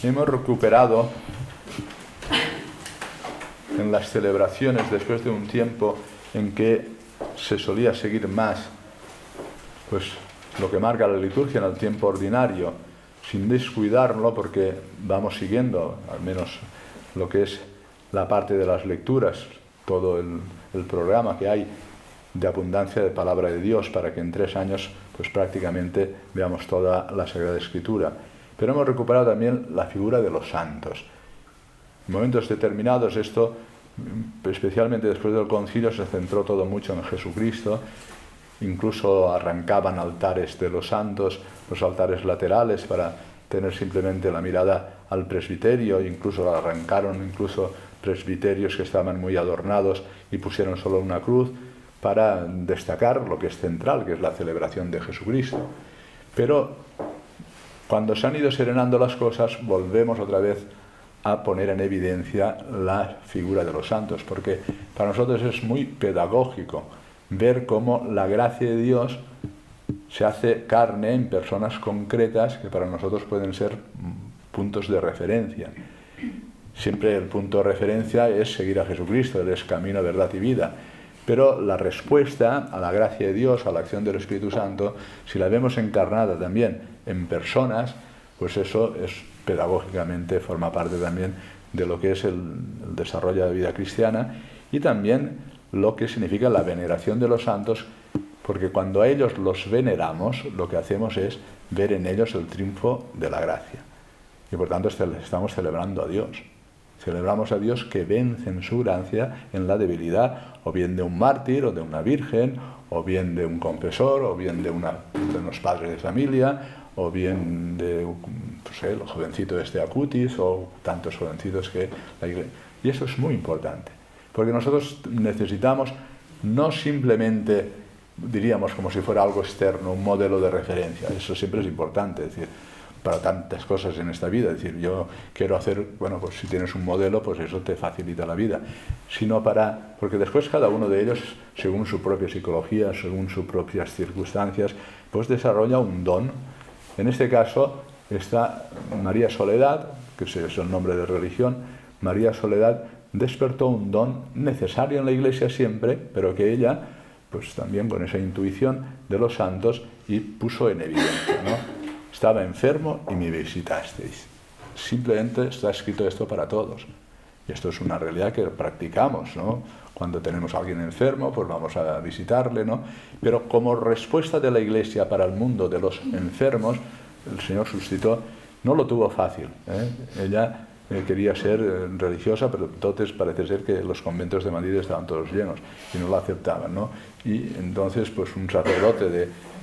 hemos recuperado en las celebraciones, después de un tiempo en que se solía seguir más pues lo que marca la liturgia en el tiempo ordinario, sin descuidarlo, porque vamos siguiendo al menos lo que es la parte de las lecturas, todo el programa que hay de abundancia de palabra de Dios, para que en 3 años pues prácticamente veamos toda la Sagrada Escritura. Pero hemos recuperado también la figura de los santos. En momentos determinados esto, especialmente después del concilio, se centró todo mucho en Jesucristo. Incluso arrancaban altares de los santos, los altares laterales, para tener simplemente la mirada al presbiterio. Incluso arrancaron presbiterios que estaban muy adornados y pusieron solo una cruz para destacar lo que es central, que es la celebración de Jesucristo. Pero cuando se han ido serenando las cosas, volvemos otra vez a poner en evidencia la figura de los santos, porque para nosotros es muy pedagógico ver cómo la gracia de Dios se hace carne en personas concretas que para nosotros pueden ser puntos de referencia. Siempre el punto de referencia es seguir a Jesucristo, Él es camino, verdad y vida. Pero la respuesta a la gracia de Dios, a la acción del Espíritu Santo, si la vemos encarnada también en personas, pues eso es pedagógicamente, forma parte también de lo que es el desarrollo de la vida cristiana, y también lo que significa la veneración de los santos, porque cuando a ellos los veneramos, lo que hacemos es ver en ellos el triunfo de la gracia. Y por tanto estamos celebrando a Dios. Celebramos a Dios que vence en su gracia en la debilidad, o bien de un mártir, o de una virgen, o bien de un confesor, o bien de unos padres de familia, o bien de, no sé, el jovencito Acutis, o tantos jovencitos que la Iglesia. Y eso es muy importante, porque nosotros necesitamos no simplemente, diríamos como si fuera algo externo, un modelo de referencia. Eso siempre es importante, es decir, para tantas cosas en esta vida. Es decir, yo quiero hacer, bueno, pues si tienes un modelo, pues eso te facilita la vida. Sino porque después cada uno de ellos, según su propia psicología, según sus propias circunstancias, pues desarrolla un don. En este caso está María Soledad, que es el nombre de religión. María Soledad despertó un don necesario en la Iglesia siempre, pero que ella, pues también con esa intuición de los santos, y puso en evidencia, ¿no? Estaba enfermo y me visitasteis. Simplemente está escrito esto para todos. Y esto es una realidad que practicamos, ¿no? Cuando tenemos a alguien enfermo, pues vamos a visitarle, ¿no? Pero como respuesta de la Iglesia para el mundo de los enfermos, el Señor suscitó, no lo tuvo fácil, ¿eh? Ella quería ser religiosa, pero entonces parece ser que los conventos de Madrid estaban todos llenos y no la aceptaban, ¿no? Y entonces pues un sacerdote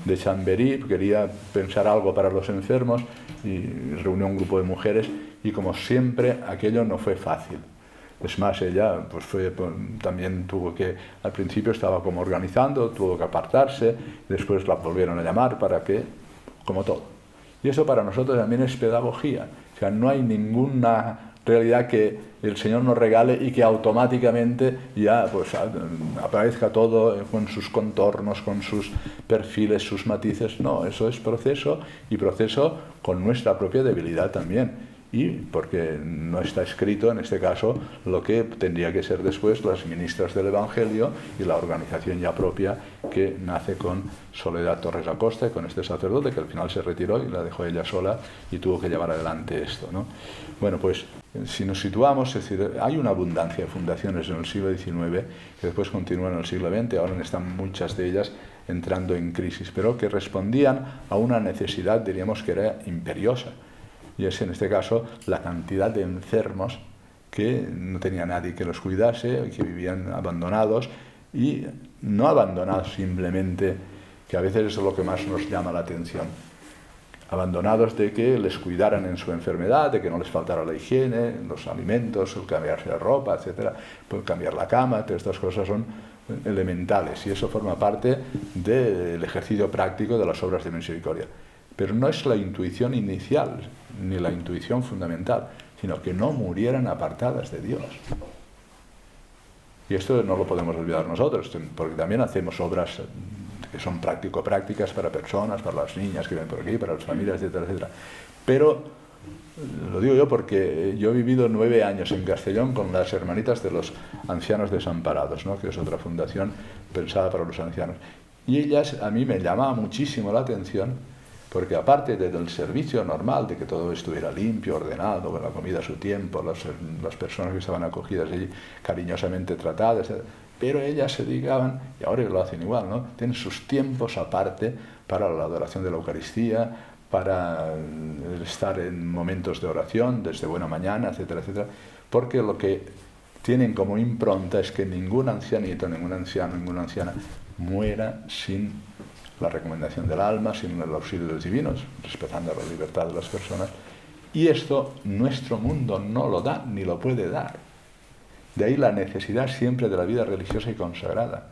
de Chamberí quería pensar algo para los enfermos y reunió un grupo de mujeres, y como siempre aquello no fue fácil. Es más, ella pues también tuvo que, al principio estaba como organizando, tuvo que apartarse, después la volvieron a llamar para que, como todo. Y eso para nosotros también es pedagogía. O sea, no hay ninguna realidad que el Señor nos regale y que automáticamente ya pues aparezca todo con sus contornos, con sus perfiles, sus matices. No, eso es proceso, y proceso con nuestra propia debilidad también. Y porque no está escrito, en este caso, lo que tendría que ser después las ministras del Evangelio y la organización ya propia que nace con Soledad Torres Acosta y con este sacerdote que al final se retiró y la dejó ella sola y tuvo que llevar adelante esto, ¿no? Bueno, pues si nos situamos, es decir, hay una abundancia de fundaciones en el siglo XIX que después continúan en el siglo XX, ahora están muchas de ellas entrando en crisis, pero que respondían a una necesidad, diríamos que era imperiosa. Y es en este caso la cantidad de enfermos que no tenía nadie que los cuidase, que vivían abandonados, y no abandonados simplemente, que a veces eso es lo que más nos llama la atención, abandonados de que les cuidaran en su enfermedad, de que no les faltara la higiene, los alimentos, el cambiarse la ropa, etcétera, pues cambiar la cama. Todas estas cosas son elementales y eso forma parte del ejercicio práctico de las obras de misericordia. Pero no es la intuición inicial, ni la intuición fundamental, sino que no murieran apartadas de Dios. Y esto no lo podemos olvidar nosotros, porque también hacemos obras que son práctico-prácticas para personas, para las niñas que viven por aquí, para las familias, etcétera, etcétera. Pero Lo digo yo porque yo he vivido 9 años en Castellón con las Hermanitas de los Ancianos Desamparados, ¿no? Que es otra fundación pensada para los ancianos. Y ellas, a mí me llamaba muchísimo la atención, porque aparte del servicio normal, de que todo estuviera limpio, ordenado, la comida a su tiempo, las personas que estaban acogidas allí cariñosamente tratadas, pero ellas se dedicaban, y ahora lo hacen igual, ¿no? Tienen sus tiempos aparte para la adoración de la Eucaristía, para estar en momentos de oración, desde buena mañana, etcétera, etcétera, porque lo que tienen como impronta es que ningún ancianito, ningún anciano, ninguna anciana muera sin la recomendación del alma, sin el auxilio de los divinos, respetando la libertad de las personas. Y esto nuestro mundo no lo da ni lo puede dar. De ahí la necesidad siempre de la vida religiosa y consagrada.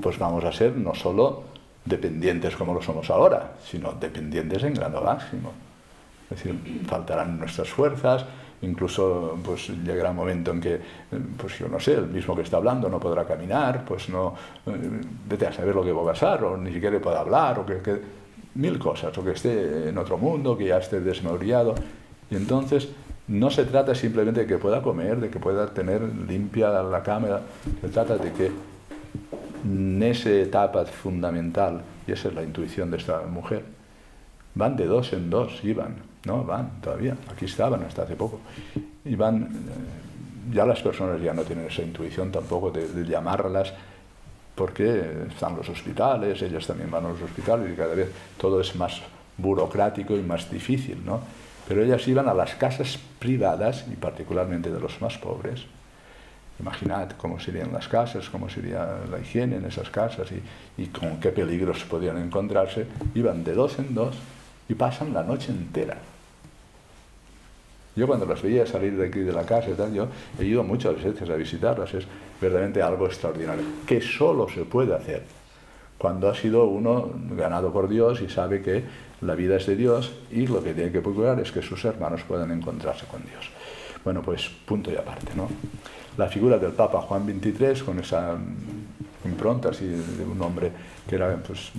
Pues vamos a ser no solo dependientes como lo somos ahora, sino dependientes en grado máximo. Es decir, faltarán nuestras fuerzas, incluso pues llegará un momento en que, pues yo no sé, el mismo que está hablando no podrá caminar, pues no, vete a saber lo que va a pasar, o ni siquiera pueda hablar, o que mil cosas, o que esté en otro mundo, que ya esté desmemoriado. Y entonces no se trata simplemente de que pueda comer, de que pueda tener limpia la cama, se trata de que en esa etapa fundamental, y esa es la intuición de esta mujer, van de 2 en 2, iban, no, van todavía, aquí estaban hasta hace poco, y van, ya las personas ya no tienen esa intuición tampoco de llamarlas, porque están los hospitales, ellas también van a los hospitales, y cada vez todo es más burocrático y más difícil, ¿no? Pero ellas iban a las casas privadas, y particularmente de los más pobres. Imaginad cómo serían las casas, cómo sería la higiene en esas casas y con qué peligros podían encontrarse. Iban de 2 en 2 y pasan la noche entera. Yo cuando las veía salir de aquí de la casa y tal, yo he ido muchas veces a visitarlas, es verdaderamente algo extraordinario, que solo se puede hacer cuando ha sido uno ganado por Dios y sabe que la vida es de Dios y lo que tiene que procurar es que sus hermanos puedan encontrarse con Dios. Bueno, pues punto y aparte, ¿no? La figura del Papa Juan XXIII, con esa impronta así de un hombre que era pues,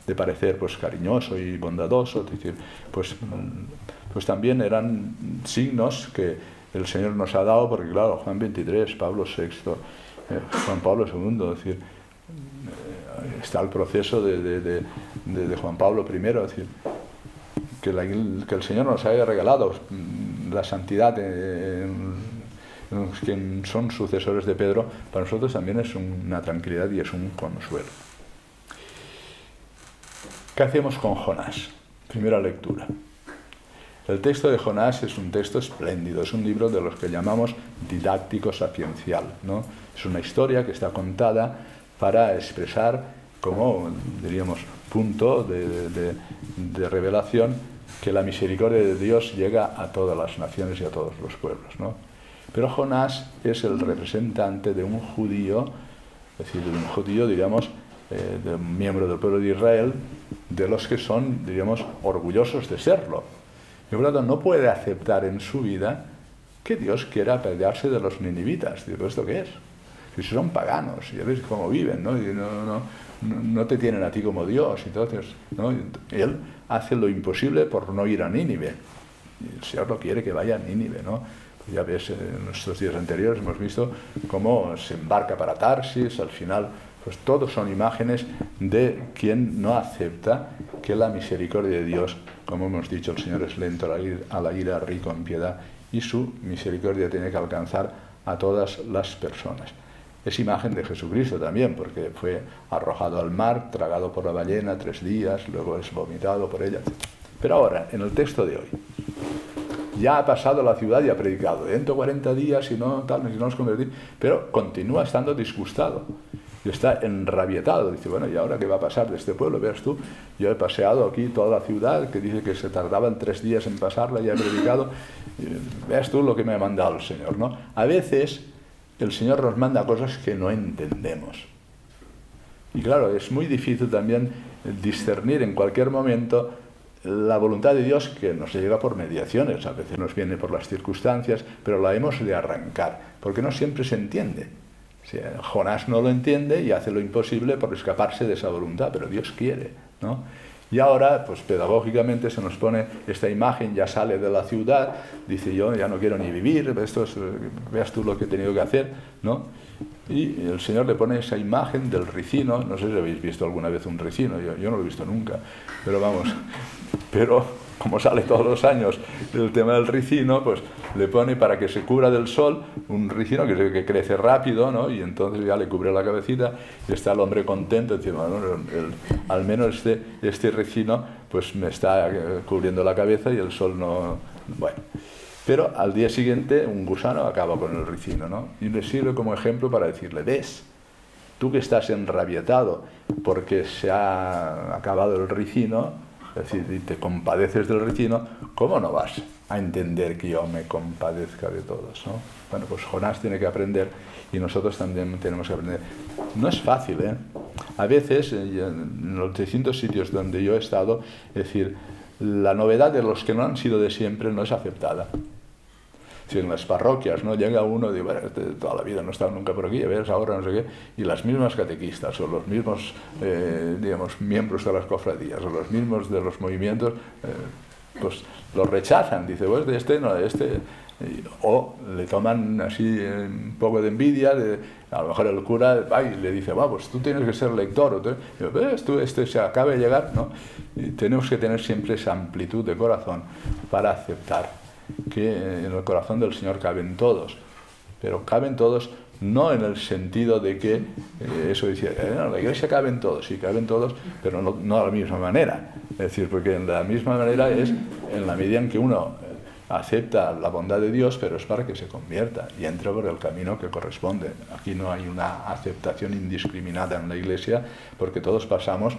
de parecer pues, cariñoso y bondadoso, es decir, pues también eran signos que el Señor nos ha dado, porque claro, Juan XXIII, Pablo VI, Juan Pablo II, es decir, está el proceso de Juan Pablo I, es decir, que el Señor nos haya regalado la santidad que son sucesores de Pedro, para nosotros también es una tranquilidad y es un consuelo. ¿Qué hacemos con Jonás? Primera lectura. El texto de Jonás es un texto espléndido, es un libro de los que llamamos didáctico sapiencial, ¿no? Es una historia que está contada para expresar como, diríamos, punto de revelación que la misericordia de Dios llega a todas las naciones y a todos los pueblos, ¿no? Pero Jonás es el representante de un judío, es decir, de un judío, diríamos, de un miembro del pueblo de Israel, de los que son, diríamos, orgullosos de serlo. Y por lo tanto no puede aceptar en su vida que Dios quiera apiadarse de los ninivitas. Digo, ¿esto qué es? Si son paganos, ya ves cómo viven, ¿no? Y no te tienen a ti como Dios. Entonces, ¿no? Él hace lo imposible por no ir a Nínive. Y el Señor lo quiere que vaya a Nínive, ¿no? Pues ya ves, en nuestros días anteriores hemos visto cómo se embarca para Tarsis, al final, pues todos son imágenes de quien no acepta que la misericordia de Dios, como hemos dicho, el Señor es lento a la ira, rico en piedad, y su misericordia tiene que alcanzar a todas las personas. Es imagen de Jesucristo también, porque fue arrojado al mar, tragado por la ballena 3 días, luego es vomitado por ella, etc. Pero ahora, en el texto de hoy, ya ha pasado la ciudad y ha predicado, dentro de 40 días, si no os convertís, pero continúa estando disgustado. Y está enrabietado, dice, bueno, ¿y ahora qué va a pasar de este pueblo? Veas tú, yo he paseado aquí toda la ciudad, que dice que se tardaban 3 días en pasarla, ya he predicado, veas tú lo que me ha mandado el Señor, ¿no? A veces el Señor nos manda cosas que no entendemos. Y claro, es muy difícil también discernir en cualquier momento la voluntad de Dios, que nos llega por mediaciones, a veces nos viene por las circunstancias, pero la hemos de arrancar, porque no siempre se entiende. O sea, Jonás no lo entiende y hace lo imposible por escaparse de esa voluntad, pero Dios quiere, ¿no? Y ahora, pues pedagógicamente se nos pone esta imagen, ya sale de la ciudad, dice yo ya no quiero ni vivir, veas tú lo que he tenido que hacer, ¿no? Y el Señor le pone esa imagen del ricino, no sé si habéis visto alguna vez un ricino, yo no lo he visto nunca, pero vamos, pero como sale todos los años el tema del ricino, pues le pone para que se cubra del sol un ricino que crece rápido, ¿no? Y entonces ya le cubre la cabecita y está el hombre contento, diciendo, bueno, al menos este ricino pues me está cubriendo la cabeza y el sol no... Bueno, pero al día siguiente un gusano acaba con el ricino, ¿no? Y le sirve como ejemplo para decirle, ¿ves? Tú que estás enrabietado porque se ha acabado el ricino, es decir, y te compadeces del ricino, ¿cómo no vas a entender que yo me compadezca de todos, ¿no? Bueno, pues Jonás tiene que aprender y nosotros también tenemos que aprender. No es fácil, ¿eh? A veces, en los distintos sitios donde yo he estado, es decir, la novedad de los que no han sido de siempre no es aceptada. Si en las parroquias no llega uno y dice, bueno, toda la vida no he estado nunca por aquí, ves ahora no sé qué, y las mismas catequistas o los mismos digamos, miembros de las cofradías o los mismos de los movimientos, pues los rechazan, dice, pues de este no, de este, o le toman así un poco de envidia, a lo mejor el cura le dice, pues tú tienes que ser lector, o ves, tú se acaba de llegar, ¿no? Y tenemos que tener siempre esa amplitud de corazón para aceptar que en el corazón del Señor caben todos, pero caben todos no en el sentido de que eso dice, no, la Iglesia caben todos, sí, caben todos, pero no de la misma manera, es decir, porque en la misma manera es en la medida en que uno acepta la bondad de Dios, pero es para que se convierta y entre por el camino que corresponde. Aquí no hay una aceptación indiscriminada en la Iglesia, porque todos pasamos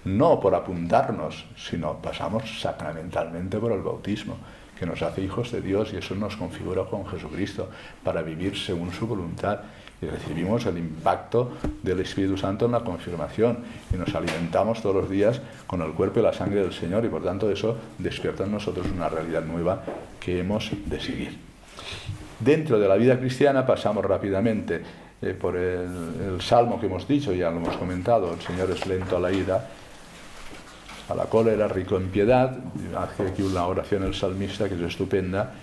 no por apuntarnos, sino pasamos sacramentalmente por el bautismo, que nos hace hijos de Dios y eso nos configura con Jesucristo para vivir según su voluntad. Y recibimos el impacto del Espíritu Santo en la confirmación y nos alimentamos todos los días con el cuerpo y la sangre del Señor y por tanto eso despierta en nosotros una realidad nueva que hemos de seguir. Dentro de la vida cristiana pasamos rápidamente por el salmo que hemos dicho, ya lo hemos comentado, el Señor es lento a la ira, a la cólera, rico en piedad. Hace aquí una oración el salmista que es estupenda.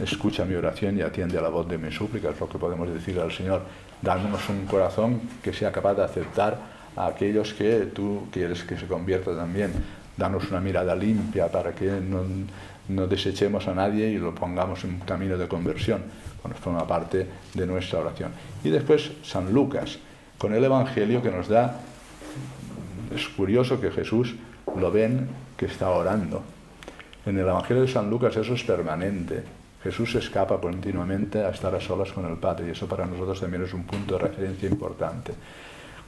Escucha mi oración y atiende a la voz de mi súplica, es lo que podemos decir al Señor. Dándonos un corazón que sea capaz de aceptar a aquellos que tú quieres que se conviertan también. Danos una mirada limpia para que no desechemos a nadie y lo pongamos en un camino de conversión. Bueno, forma parte de nuestra oración. Y después San Lucas, con el Evangelio que nos da. Es curioso que Jesús lo ven que está orando. En el Evangelio de San Lucas eso es permanente. Jesús se escapa continuamente a estar a solas con el Padre y eso para nosotros también es un punto de referencia importante.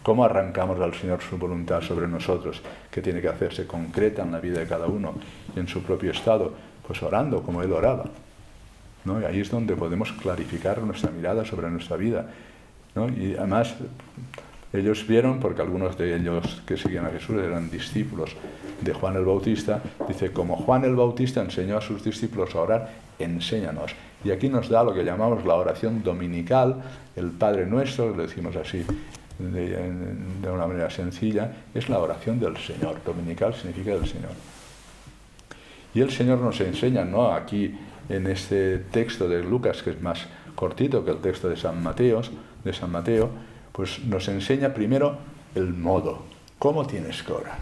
¿Cómo arrancamos al Señor su voluntad sobre nosotros, que tiene que hacerse concreta en la vida de cada uno y en su propio estado? Pues orando como Él oraba, ¿no? Y ahí es donde podemos clarificar nuestra mirada sobre nuestra vida, ¿no? Y además ellos vieron, porque algunos de ellos que seguían a Jesús eran discípulos de Juan el Bautista, dice, como Juan el Bautista enseñó a sus discípulos a orar, enséñanos. Y aquí nos da lo que llamamos la oración dominical, el Padre Nuestro, lo decimos así de una manera sencilla, es la oración del Señor. Dominical significa del Señor. Y el Señor nos enseña, ¿no? Aquí en este texto de Lucas, que es más cortito que el texto de San Mateo, pues nos enseña primero el modo, cómo tienes que orar.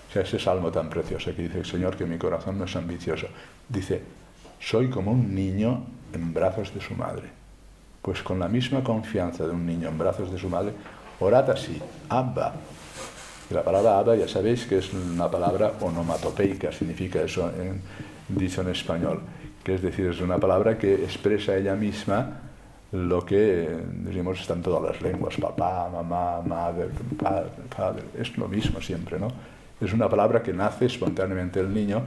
O sea, ese salmo tan precioso que dice, Señor, que mi corazón no es ambicioso. Dice, soy como un niño en brazos de su madre. Pues con la misma confianza de un niño en brazos de su madre, orad así, Abba. Y la palabra Abba ya sabéis que es una palabra onomatopeica, significa eso dicho en español, que es decir, es una palabra que expresa ella misma lo que, diríamos, está en todas las lenguas, papá, mamá, madre, padre, es lo mismo siempre, ¿no? Es una palabra que nace espontáneamente el niño,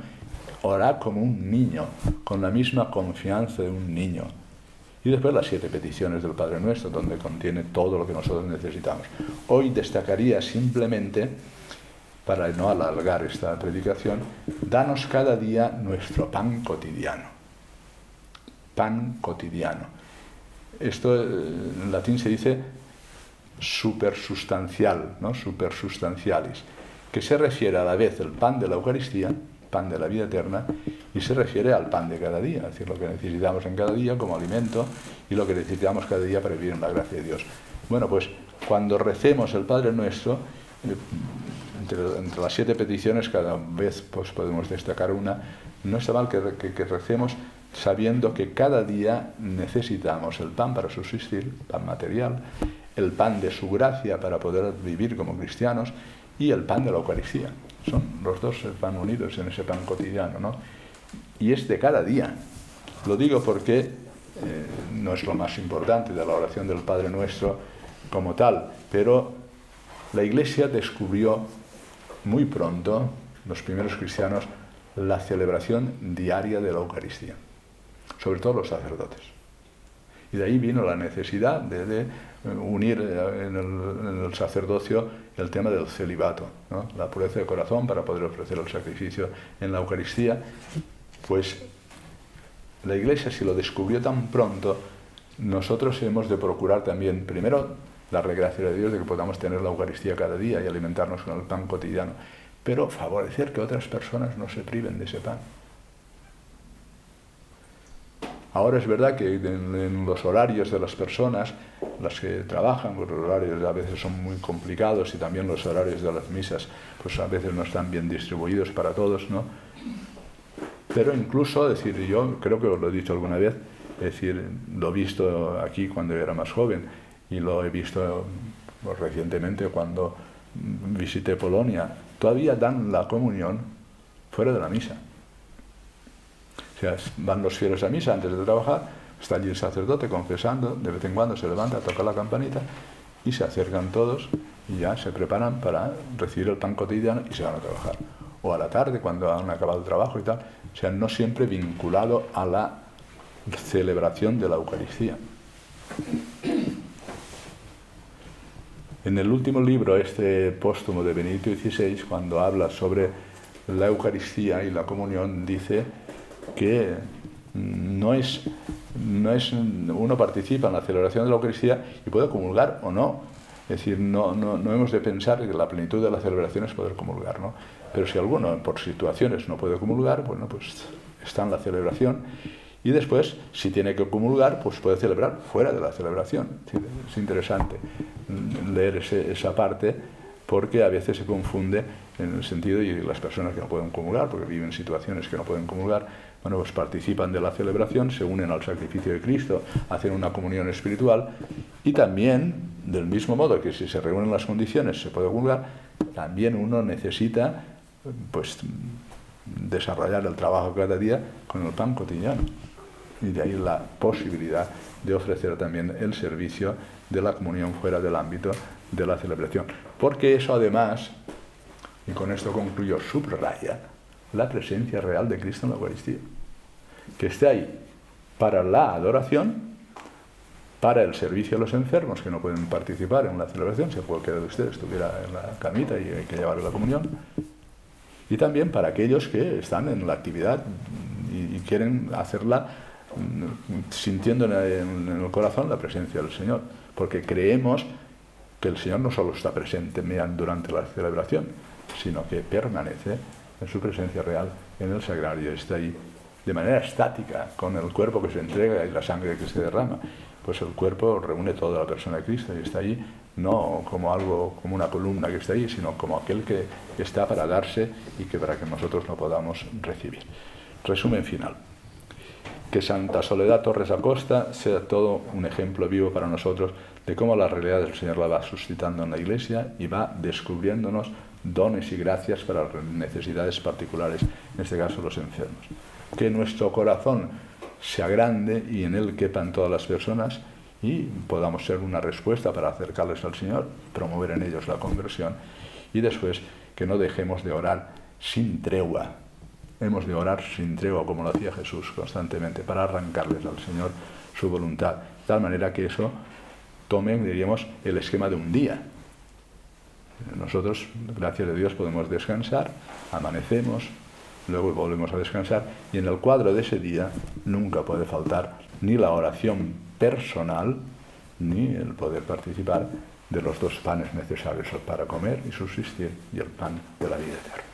orar como un niño, con la misma confianza de un niño. Y después las 7 peticiones del Padre Nuestro, donde contiene todo lo que nosotros necesitamos. Hoy destacaría simplemente, para no alargar esta predicación, danos cada día nuestro pan cotidiano. Pan cotidiano. Esto en latín se dice supersustancial, ¿no? Supersustancialis, que se refiere a la vez al pan de la Eucaristía, pan de la vida eterna, y se refiere al pan de cada día, es decir, lo que necesitamos en cada día como alimento y lo que necesitamos cada día para vivir en la gracia de Dios. Bueno, pues cuando recemos el Padre Nuestro, entre las 7 peticiones cada vez pues podemos destacar una. No está mal que recemos sabiendo que cada día necesitamos el pan para subsistir, pan material, el pan de su gracia para poder vivir como cristianos y el pan de la Eucaristía. Son los dos van unidos en ese pan cotidiano, ¿no? Y es de cada día. Lo digo porque no es lo más importante de la oración del Padre Nuestro como tal, pero la Iglesia descubrió muy pronto, los primeros cristianos, la celebración diaria de la Eucaristía, sobre todo los sacerdotes. Y de ahí vino la necesidad de unir en el sacerdocio el tema del celibato, ¿no? La pureza de corazón para poder ofrecer el sacrificio en la Eucaristía. Pues la Iglesia, si lo descubrió tan pronto, nosotros hemos de procurar también, primero, darle gracias a Dios de que podamos tener la Eucaristía cada día y alimentarnos con el pan cotidiano, pero favorecer que otras personas no se priven de ese pan. Ahora es verdad que en los horarios de las personas, las que trabajan, pues los horarios a veces son muy complicados y también los horarios de las misas pues a veces no están bien distribuidos para todos, ¿no? Pero incluso, es decir, yo creo que os lo he dicho alguna vez, es decir, lo he visto aquí cuando era más joven y lo he visto pues, recientemente cuando visité Polonia, todavía dan la comunión fuera de la misa. O sea, van los fieles a misa antes de trabajar, está allí el sacerdote confesando, de vez en cuando se levanta, toca la campanita y se acercan todos y ya se preparan para recibir el pan cotidiano y se van a trabajar. O a la tarde, cuando han acabado el trabajo y tal. O sea, no siempre vinculado a la celebración de la Eucaristía. En el último libro, póstumo de Benedicto XVI, cuando habla sobre la Eucaristía y la comunión, dice que uno participa en la celebración de la Eucaristía y puede comulgar o no. Es decir, no hemos de pensar que la plenitud de la celebración es poder comulgar, ¿no? Pero si alguno por situaciones no puede comulgar, bueno, pues está en la celebración. Y después, si tiene que comulgar, pues puede celebrar fuera de la celebración. Es interesante leer esa parte, porque a veces se confunde en el sentido, y las personas que no pueden comulgar, porque viven situaciones que no pueden comulgar, bueno, pues participan de la celebración, se unen al sacrificio de Cristo, hacen una comunión espiritual, y también, del mismo modo que si se reúnen las condiciones se puede comulgar, también uno necesita, pues, desarrollar el trabajo cada día con el pan cotidiano. Y de ahí la posibilidad de ofrecer también el servicio de la comunión fuera del ámbito de la celebración. Porque eso además, y con esto concluyo, subraya la presencia real de Cristo en la Eucaristía. Que esté ahí para la adoración, para el servicio a los enfermos que no pueden participar en la celebración, si cualquiera de ustedes estuviera en la camita y hay que llevarle la comunión, y también para aquellos que están en la actividad y quieren hacerla sintiendo en el corazón la presencia del Señor, porque creemos que el Señor no solo está presente durante la celebración, sino que permanece en su presencia real en el sagrario, está ahí de manera estática, con el cuerpo que se entrega y la sangre que se derrama. Pues el cuerpo reúne toda la persona de Cristo y está allí no como algo, como una columna que está ahí, sino como aquel que está para darse y que para que nosotros lo podamos recibir. Resumen final. Que Santa Soledad Torres Acosta sea todo un ejemplo vivo para nosotros de cómo la realidad del Señor la va suscitando en la Iglesia y va descubriéndonos dones y gracias para necesidades particulares, en este caso los enfermos. Que nuestro corazón sea grande y en él quepan todas las personas y podamos ser una respuesta para acercarles al Señor, promover en ellos la conversión, y después que no dejemos de orar sin tregua. Hemos de orar sin tregua, como lo hacía Jesús constantemente, para arrancarles al Señor su voluntad, de tal manera que eso tome, diríamos, el esquema de un día. Nosotros, gracias a Dios, podemos descansar, amanecemos, luego volvemos a descansar, y en el cuadro de ese día nunca puede faltar ni la oración personal, ni el poder participar de los dos panes necesarios para comer y subsistir y el pan de la vida eterna.